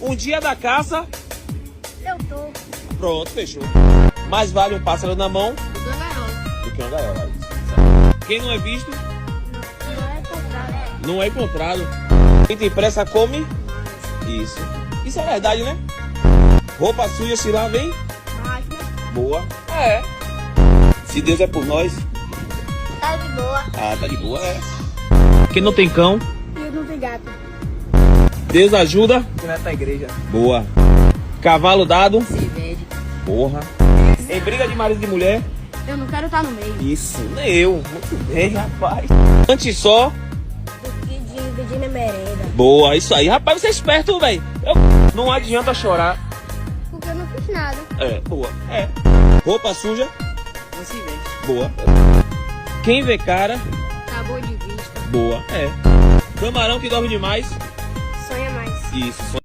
Um dia da caça. Eu tô. Pronto, fechou. Mais vale um pássaro na mão do que uma gaiola. Quem não é visto, Não é comprado. não é encontrado. Quem tem pressa come. Isso. Isso é verdade, né? Roupa suja se lava, hein? Máquina. Boa. É. Se Deus é por nós. Tá de boa. Ah, tá de boa, é. Quem não tem cão, E eu não tenho gato. Deus ajuda. Você vai pra igreja. Boa. Cavalo dado. Se vende. Porra. Em briga de marido e mulher. Eu não quero estar no meio. Isso, nem eu. Muito bem, rapaz. Antes só. Do que dividir merenda. Boa, isso aí. Rapaz, você é esperto, velho. Não adianta chorar. Porque eu não fiz nada. É, boa. É. Roupa suja. Não se vende. Boa. Quem vê cara. Acabou de vista. Boa. É. Camarão que dorme demais. Sonha mais. Isso.